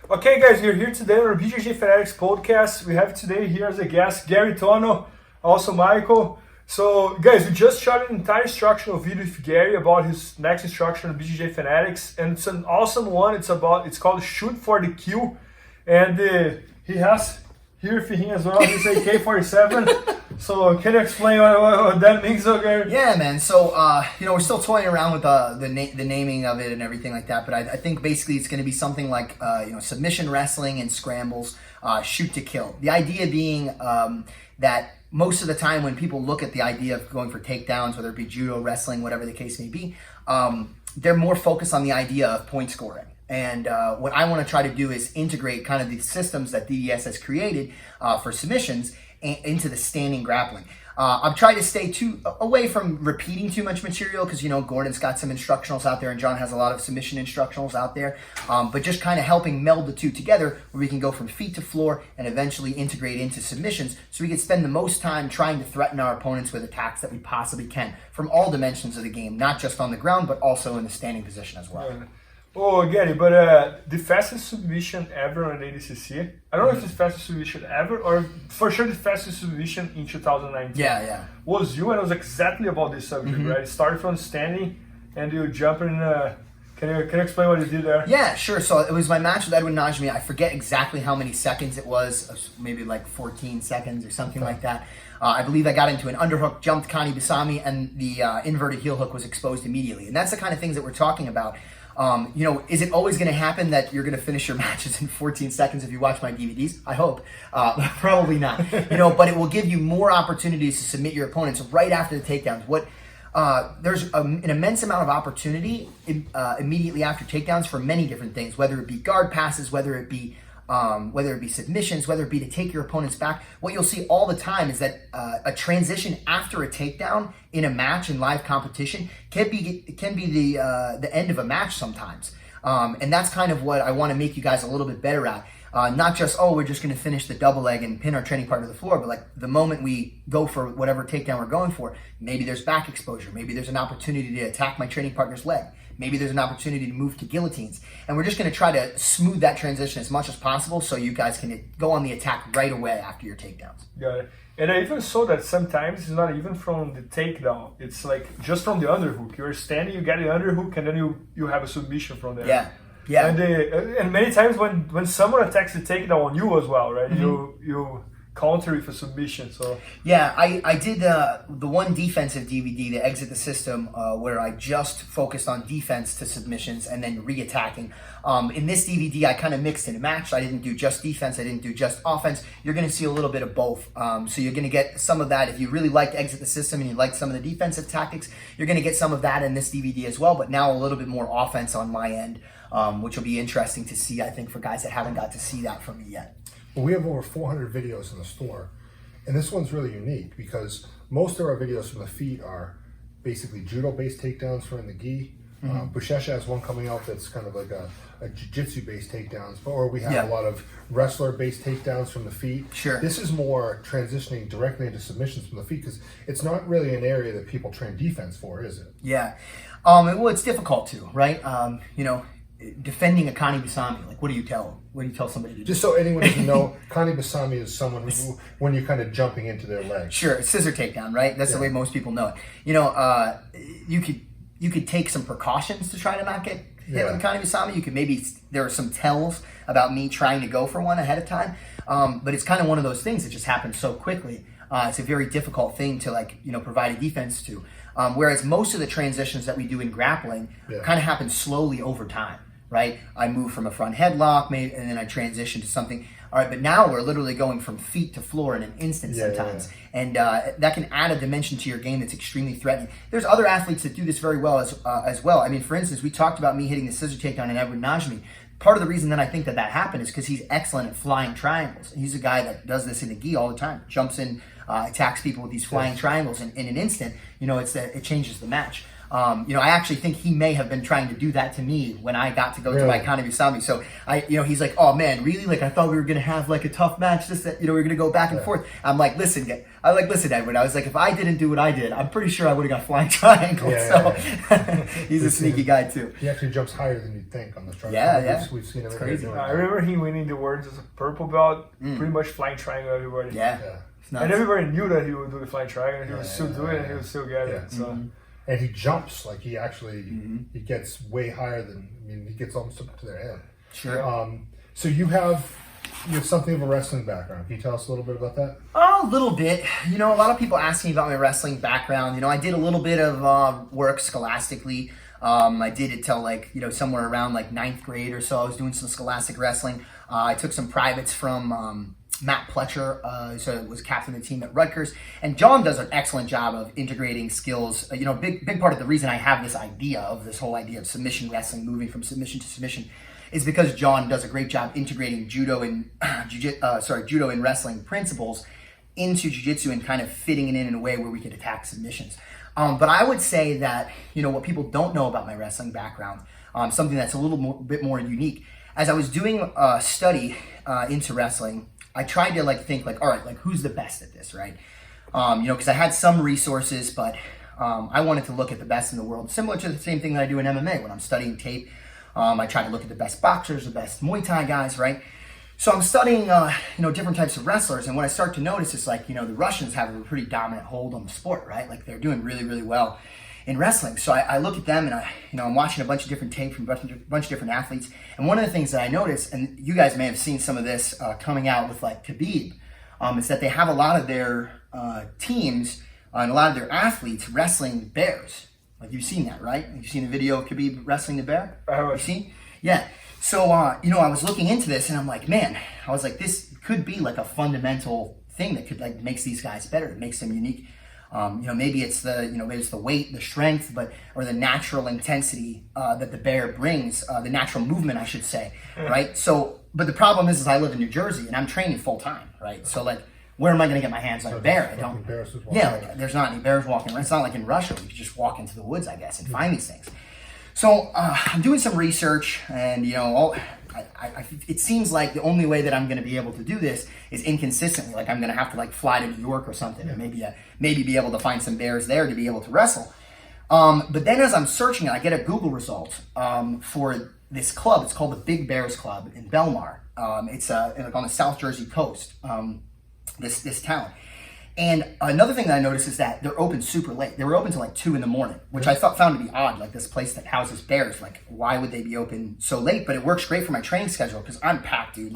Okay, guys, we're here today on our BJJ Fanatics podcast. We have today here as a guest Garry Tonon, also Michael. So, guys, we just shot an entire instructional video with Garry about his next instruction on BJJ Fanatics, and it's an awesome one. It's called Shoot for the Kill, and he has here for him as well. He's AK-47. So, can you explain what that means, Garry? Yeah, man. So, we're still toying around with the naming of it and everything like that. But I think basically it's going to be something like submission wrestling and scrambles, shoot to kill. The idea being that most of the time when people look at the idea of going for takedowns, whether it be judo, wrestling, whatever the case may be, they're more focused on the idea of point scoring. And what I want to try to do is integrate kind of the systems that DDS has created for submissions into the standing grappling. I've tried to stay away from repeating too much material because, Gordon's got some instructionals out there and John has a lot of submission instructionals out there, but just kind of helping meld the two together where we can go from feet to floor and eventually integrate into submissions so we can spend the most time trying to threaten our opponents with attacks that we possibly can from all dimensions of the game, not just on the ground, but also in the standing position as well. Yeah. Oh, Garry, but the fastest submission ever on ADCC, I don't know if it's the fastest submission ever, or for sure the fastest submission in 2019. Yeah. Was you, and it was exactly about this subject, right? It started from standing, and you jump in. Can you explain what you did there? Yeah, sure. So it was my match with Edwin Najmi. I forget exactly how many seconds it was, maybe like 14 seconds or something like that. I believe I got into an underhook, jumped Kani Basami, and the inverted heel hook was exposed immediately. And that's the kind of things that we're talking about. Is it always going to happen that you're going to finish your matches in 14 seconds if you watch my DVDs? I hope. Probably not. But it will give you more opportunities to submit your opponents right after the takedowns. There's an immense amount of opportunity immediately after takedowns for many different things, whether it be guard passes, whether it be submissions, whether it be to take your opponents back. What you'll see all the time is that a transition after a takedown in a match in live competition can be the end of a match sometimes. And that's kind of what I want to make you guys a little bit better at. Not just, we're just going to finish the double leg and pin our training partner to the floor, but like the moment we go for whatever takedown we're going for, maybe there's back exposure, maybe there's an opportunity to attack my training partner's leg. Maybe there's an opportunity to move to guillotines. And we're just going to try to smooth that transition as much as possible so you guys can go on the attack right away after your takedowns. Got it. And I even saw that sometimes it's not even from the takedown. It's like just from the underhook. You're standing, you get the underhook, and then you have a submission from there. Yeah. And many times when someone attacks the takedown on you as well, right? Mm-hmm. You counter with a submission. So yeah, I did the one defensive DVD, the Exit the System, where I just focused on defense to submissions and then re-attacking. In this DVD, I kind of mixed and matched. I didn't do just defense. I didn't do just offense. You're going to see a little bit of both. So you're going to get some of that. If you really liked Exit the System and you liked some of the defensive tactics, you're going to get some of that in this DVD as well, but now a little bit more offense on my end, which will be interesting to see, I think, for guys that haven't got to see that from me yet. Well, we have over 400 videos in the store, and this one's really unique because most of our videos from the feet are basically judo-based takedowns from the gi. Bushesha has one coming out that's kind of like a jiu-jitsu-based takedowns, or we have a lot of wrestler-based takedowns from the feet. Sure. This is more transitioning directly into submissions from the feet because it's not really an area that people train defense for, is it? Yeah. Well, it's difficult to, right? Defending a Kani Basami, like what do you tell them? What do you tell somebody to do? Just so anyone doesn't know, Kani Basami is someone who, when you're kind of jumping into their legs. Sure, scissor takedown, right? That's the way most people know it. You could take some precautions to try to not get hit with a Kani Basami. You could there are some tells about me trying to go for one ahead of time, but it's kind of one of those things that just happens so quickly. It's a very difficult thing to provide a defense to. Whereas most of the transitions that we do in grappling kind of happen slowly over time. Right? I move from a front headlock, and then I transition to something. All right, but now we're literally going from feet to floor in an instant sometimes. And that can add a dimension to your game that's extremely threatening. There's other athletes that do this very well as well. I mean, for instance, we talked about me hitting the scissor takedown in Edwin Najmi. Part of the reason that I think that happened is because he's excellent at flying triangles. He's a guy that does this in the gi all the time. Jumps in, attacks people with these flying triangles, and in an instant, it changes the match. I actually think he may have been trying to do that to me when I got to go to my Kani Bisami. So he's like, oh man, really? Like I thought we were gonna have like a tough match. We were gonna go back and forth. I'm like, listen, Edwin. I was like, if I didn't do what I did, I'm pretty sure I would have got flying triangle. He's a sneaky guy too. He actually jumps higher than you'd think on the triangle. Yeah. We've seen him. Crazy. I remember he winning the words as a purple belt, pretty much flying triangle everybody. Yeah. And everybody knew that he would do the flying triangle, and he would still do it, and he would still get it. So. And he jumps like he actually he gets way higher than he gets almost up to their head. Sure. So you have something of a wrestling background. Can you tell us a little bit about that? A little bit. A lot of people ask me about my wrestling background. I did a little bit of work scholastically. I did it till somewhere around ninth grade or so. I was doing some scholastic wrestling. I took some privates from Matt Pletcher, so was captain of the team at Rutgers, and John does an excellent job of integrating skills. Big part of the reason I have this idea of this whole idea of submission wrestling, moving from submission to submission, is because John does a great job integrating judo and judo and wrestling principles into jiu-jitsu and kind of fitting it in a way where we could attack submissions. But I would say that what people don't know about my wrestling background, something that's a little bit more unique. As I was doing a study into wrestling, I tried to think all right, who's the best at this, right? Because I had some resources, but I wanted to look at the best in the world, similar to the same thing that I do in MMA when I'm studying tape. I try to look at the best boxers, the best Muay Thai guys, right? So I'm studying, different types of wrestlers, and what I start to notice is the Russians have a pretty dominant hold on the sport, right? They're doing really, really well in wrestling. So I look at them, and I'm watching a bunch of different tape from a bunch of different athletes. And one of the things that I noticed, and you guys may have seen some of this coming out with Khabib, is that they have a lot of their teams and a lot of their athletes wrestling bears. You've seen that, right? You've seen a video of Khabib wrestling the bear? You've seen? Yeah. So, I was looking into this, and I'm like, man, this could be a fundamental thing that could makes these guys better. It makes them unique. Maybe it's the weight, the strength, or the natural intensity that the bear brings, the natural movement, I should say, right? So, but the problem is I live in New Jersey and I'm training full time, right? So where am I going to get my hands on a bear? I don't. There's not any bears walking around. It's not like in Russia where you can just walk into the woods, I guess, and find these things. So I'm doing some research, and it seems like the only way that I'm going to be able to do this is inconsistently. I'm going to have to fly to New York or something, and maybe be able to find some bears there to be able to wrestle. But then as I'm searching, I get a Google result for this club. It's called the Big Bears Club in Belmar. It's on the South Jersey coast. This town. And another thing that I noticed is that they're open super late. They were open till 2 a.m, which I found to be odd. This place that houses bears, why would they be open so late? But it works great for my training schedule because I'm packed, dude.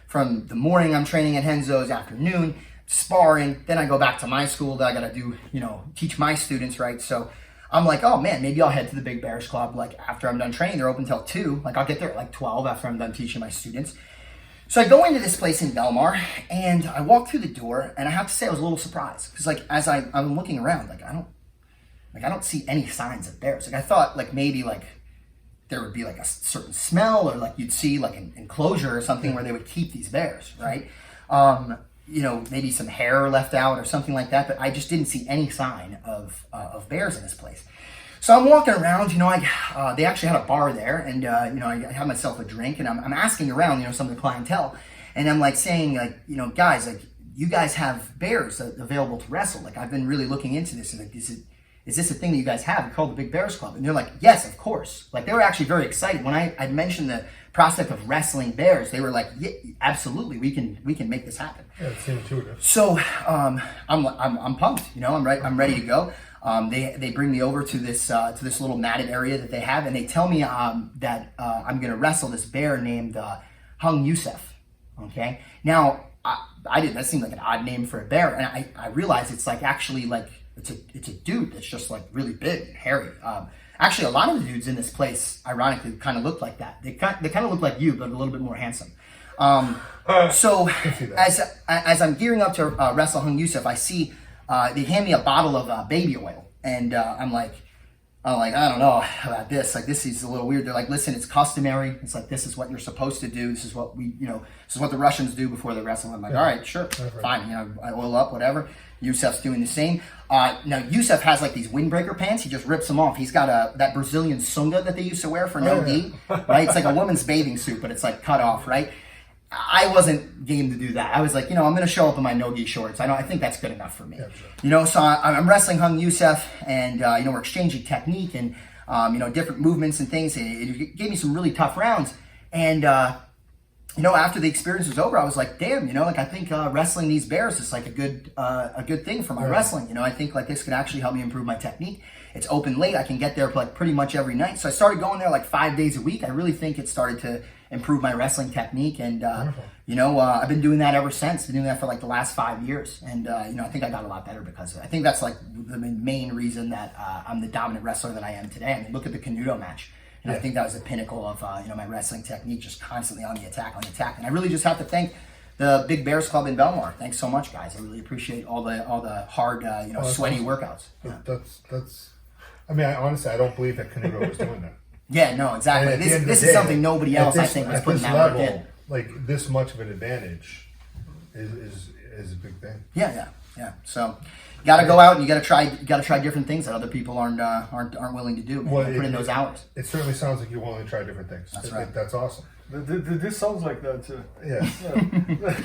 From the morning I'm training at Henzo's, afternoon sparring, then I go back to my school that I gotta do, teach my students, right? So I'm like, oh man, maybe I'll head to the Big Bears Club after I'm done training. They're open till 2. I'll get there at 12 after I'm done teaching my students. So I go into this place in Belmar, and I walk through the door, and I have to say I was a little surprised because as I'm looking around, I don't see any signs of bears. I thought maybe there would be a certain smell, or you'd see an enclosure or something where they would keep these bears, right? Maybe some hair left out or something like that, but I just didn't see any sign of bears in this place. So I'm walking around, they actually had a bar there, and, I had myself a drink, and I'm asking around, some of the clientele, and I'm saying, guys, you guys have bears available to wrestle. I've been really looking into this, and is this a thing that you guys have? It's called the Big Bears Club. And they're like, yes, of course. They were actually very excited. When I mentioned the prospect of wrestling bears, they were like, yeah, absolutely, we can make this happen. Yeah, it's intuitive. So I'm pumped, I'm ready to go. They bring me over to this little matted area that they have, and they tell me that I'm going to wrestle this bear named Hung Youssef. Okay, now that seemed like an odd name for a bear, and I realized it's actually it's a dude that's just really big and hairy. Actually, a lot of the dudes in this place, ironically, kind of look like that. They kind of look like you, but a little bit more handsome. So as I'm gearing up to wrestle Hung Youssef, I see they hand me a bottle of baby oil, and I'm like, I'm like, I don't know about this. Like, this is a little weird. They're like, listen, it's customary. It's like, this is what you're supposed to do. This is what this is what the Russians do before they wrestle. I'm like, all right, sure, fine. I oil up, whatever. Yusef's doing the same. Now, Yusef has like these windbreaker pants. He just rips them off. He's got that Brazilian sunga that they used to wear for no gi, right? It's like a woman's bathing suit, but it's like cut off, right? I wasn't game to do that. I was like, I'm going to show up in my no-gi shorts. I think that's good enough for me. Yeah, sure. So I'm wrestling Hung Yusef, and, we're exchanging technique and, different movements and things. It gave me some really tough rounds. And, after the experience was over, I was like, damn, I think wrestling these bears is like a good thing for my wrestling. I think like this could actually help me improve my technique. It's open late. I can get there like pretty much every night. So I started going there like 5 days a week. I really think it started to improve my wrestling technique. And, I've been doing that ever since. Been doing that for like the last 5 years. And, I think I got a lot better because of it. I think that's like the main reason that I'm the dominant wrestler that I am today. I mean, look at the Canuto match. And I think that was the pinnacle of, my wrestling technique, just constantly on the attack. And I really just have to thank the Big Bears Club in Belmar. Thanks so much, guys. I really appreciate all the hard, sweaty workouts. Yeah. That's. I mean, honestly, I don't believe that Canuto was doing that. Yeah, no, exactly. This is something nobody else, I think, was putting that level, work in. Like, this much of an advantage is a big thing. Yeah. So, you got to go out and you got to try different things that other people aren't willing to do. Well, put in those hours. It certainly sounds like you're willing to try different things. That's right. That's awesome. This sounds like that too. Yeah.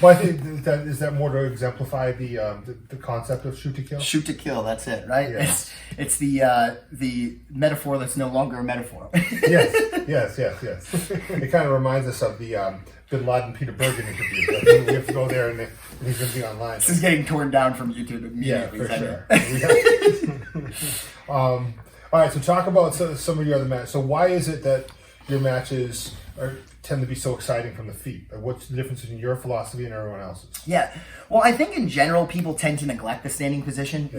Well, I think is that more to exemplify the concept of shoot to kill. Shoot to kill. That's it, right? Yeah. It's the metaphor that's no longer a metaphor. Yes. It kind of reminds us of the Bin Laden Peter Bergen interview. We have to go there and he's going to be online. This is getting torn down from YouTube immediately. Yeah, for sure. All right, so talk about some of your other matches. So why is it that your matches tend to be so exciting from the feet? What's the difference between your philosophy and everyone else's? Yeah, well, I think in general people tend to neglect the standing position,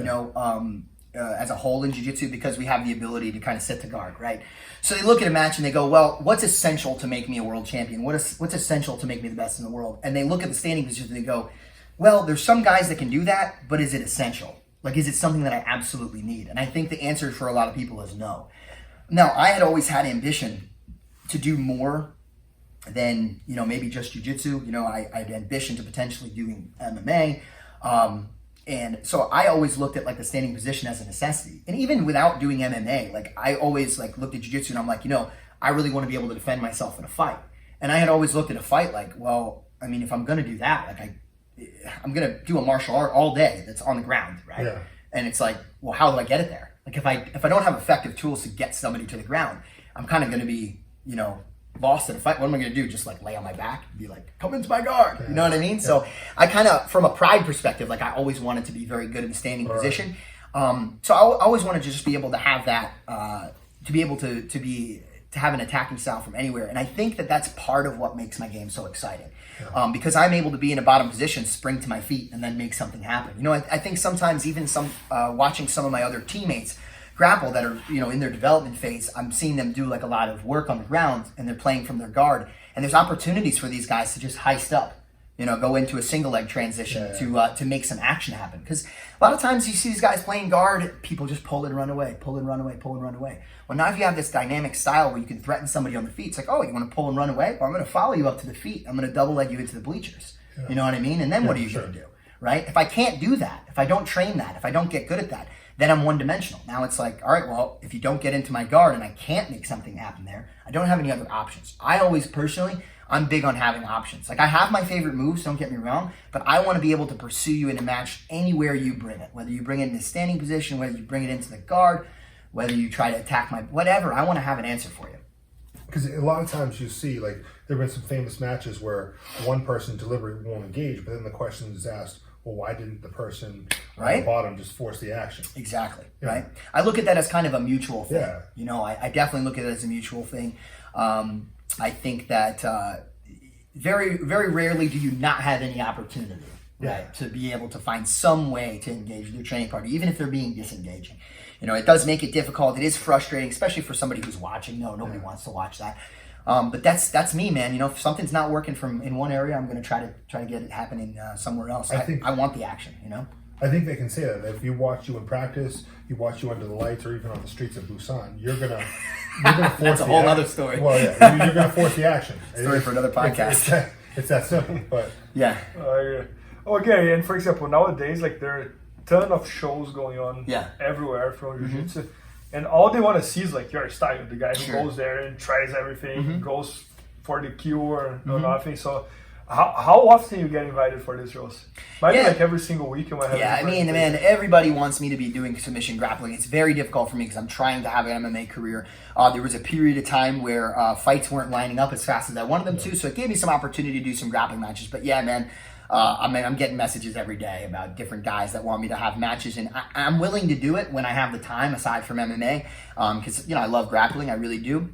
as a whole in jiu-jitsu because we have the ability to kind of sit to guard, right? So they look at a match and they go, well, what's essential to make me a world champion? What's essential to make me the best in the world? And they look at the standing position and they go, well, there's some guys that can do that, but is it essential? Like, is it something that I absolutely need? And I think the answer for a lot of people is no. Now, I had always had ambition to do more than, maybe just jiu-jitsu. I had ambition to potentially doing MMA. And so I always looked at like the standing position as a necessity. And even without doing MMA, like I always like looked at jiu-jitsu and I'm like, I really want to be able to defend myself in a fight. And I had always looked at a fight like, well, I mean, if I'm going to do that, like I'm going to do a martial art all day that's on the ground, right? Yeah. And it's like, well, how do I get it there? Like if I don't have effective tools to get somebody to the ground, I'm kind of going to be, lost in a fight. What am I going to do? Just like lay on my back and be like, come into my guard. You know what I mean? Yeah. So I kind of, from a pride perspective, like I always wanted to be very good in the standing position. So I always wanted to just be able to have that, to be able to have an attacking style from anywhere. And I think that that's part of what makes my game so exciting. Yeah. Because I'm able to be in a bottom position, spring to my feet, and then make something happen. I think sometimes even watching some of my other teammates grapple that are, in their development phase, I'm seeing them do like a lot of work on the ground and they're playing from their guard. And there's opportunities for these guys to just heist up, go into a single leg transition to make some action happen. Because a lot of times you see these guys playing guard, people just pull and run away. Well, now if you have this dynamic style where you can threaten somebody on the feet, it's like, oh, you want to pull and run away? Well, I'm going to follow you up to the feet. I'm going to double leg you into the bleachers. Yeah. You know what I mean? And then what are you going to do? Right? If I can't do that, if I don't train that, if I don't get good at that, then I'm one-dimensional. Now it's like, all right, well, if you don't get into my guard and I can't make something happen there, I don't have any other options. I always, personally, I'm big on having options. Like, I have my favorite moves, don't get me wrong, but I want to be able to pursue you in a match anywhere you bring it. Whether you bring it in a standing position, whether you bring it into the guard, whether you try to attack whatever, I want to have an answer for you. Because a lot of times you see, like, there have been some famous matches where one person deliberately won't engage, but then the question is asked, well, why didn't the person on the bottom just force the action? Exactly, right? I look at that as kind of a mutual thing. Yeah. I definitely look at it as a mutual thing. I think that very, very rarely do you not have any opportunity, right, to be able to find some way to engage their training partner, even if they're being disengaging. It does make it difficult. It is frustrating, especially for somebody who's watching. No, nobody wants to watch that. But that's me, man. If something's not working in one area, I'm going to try to get it happening somewhere else. I want the action. I think they can say that if you watch you in practice, you watch you under the lights, or even on the streets of Busan, you're gonna force. That's a whole other story. Well, yeah, you're gonna force the action. Story for another podcast. It's that simple. But yeah. Okay, and for example, nowadays, like there are a ton of shows going on everywhere from jiu-jitsu, and all they want to see is like your style. The guy who goes there and tries everything, goes for the kill or nothing. So. How often you get invited for these shows? Might be like every single week you might have. Yeah, I mean, man, everybody wants me to be doing submission grappling. It's very difficult for me because I'm trying to have an MMA career. There was a period of time where fights weren't lining up as fast as I wanted them to, so it gave me some opportunity to do some grappling matches. But yeah, man, I'm getting messages every day about different guys that want me to have matches, and I'm willing to do it when I have the time, aside from MMA, because I love grappling, I really do.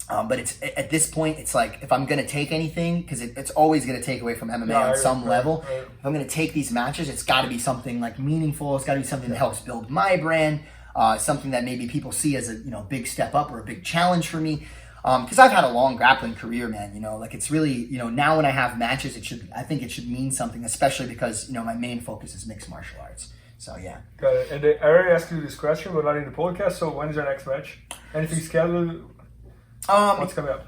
But it's at this point, it's like if I'm going to take anything, because it's always going to take away from MMA on some level. If I'm going to take these matches, it's got to be something like meaningful. It's got to be something that helps build my brand, something that maybe people see as a big step up or a big challenge for me. Because I've had a long grappling career, man. Like it's really now when I have matches, I think it should mean something, especially because my main focus is mixed martial arts. So yeah. Got it. And I already asked you this question, but not in the podcast. So when is your next match? Anything scheduled? What's coming up?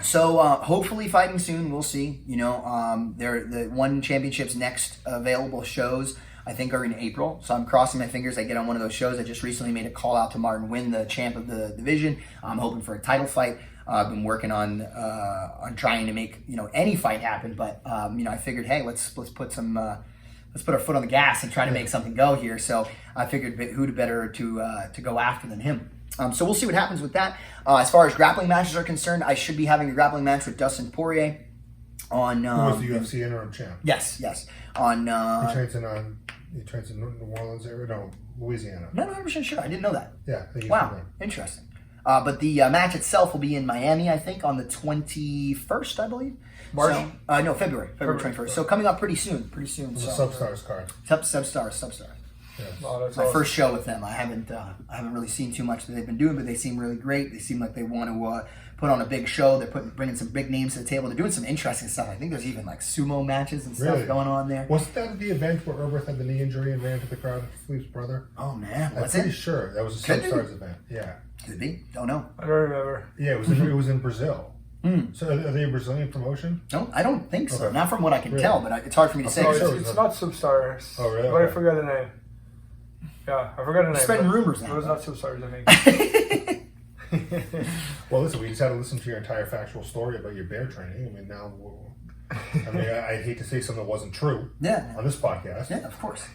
So hopefully fighting soon. We'll see. The one championship's next available shows I think are in April. So I'm crossing my fingers I get on one of those shows. I just recently made a call out to Martin Wynn, the champ of the division. I'm hoping for a title fight. I've been working on trying to make any fight happen. But I figured, hey, let's put our foot on the gas and try to make something go here. So I figured who better to go after than him. So we'll see what happens with that. As far as grappling matches are concerned, I should be having a grappling match with Dustin Poirier on. Who was the UFC interim champ? Yes. On. He trains in New Orleans area, no, Louisiana. No, 100% sure. I didn't know that. Yeah. Wow, interesting. But the match itself will be in Miami, I think, on the 21st, I believe. March? So, no, February 21st. So coming up pretty soon. It's a Substars card. Substars. Yes. Oh, that's my awesome. First show with them. I haven't really seen too much that they've been doing, but they seem really great. They seem like they want to put on a big show. They're bringing some big names to the table. They're doing some interesting stuff. I think there's even like sumo matches and stuff going on there. Wasn't that the event where Erberth had the knee injury and ran to the crowd with Philippe's brother? Oh man, I'm pretty sure that was a Substars event. Yeah, could be. Don't know. I don't remember. Yeah, it was in Brazil. So are they a Brazilian promotion? No, I don't think so. Not from what I can tell, but it's hard for me to say. No, it's not Substars. Oh really? But I forgot the name. Yeah, I forgot the name. Spreading rumors now. It was not Substars, I think. Well, listen, we just had to listen to your entire factual story about your bear training. I hate to say something that wasn't true. Yeah. On this podcast. Yeah, of course.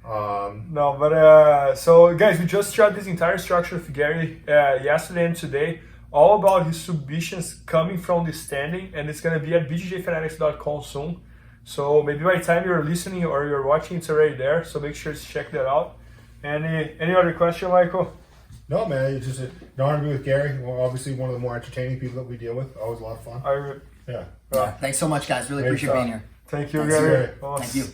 No, but so guys, we just tried this entire structure of Garry yesterday and today, all about his submissions coming from the standing, and it's gonna be at bjjfanatics.com soon. So maybe by the time you're listening or you're watching, it's already there. So make sure to check that out. Any other question, Michael? No, man. It's just an honor to be with Garry. Well, obviously, one of the more entertaining people that we deal with. Always a lot of fun. Yeah. Thanks so much, guys. Really appreciate being here. Thank you, Garry. Thank you.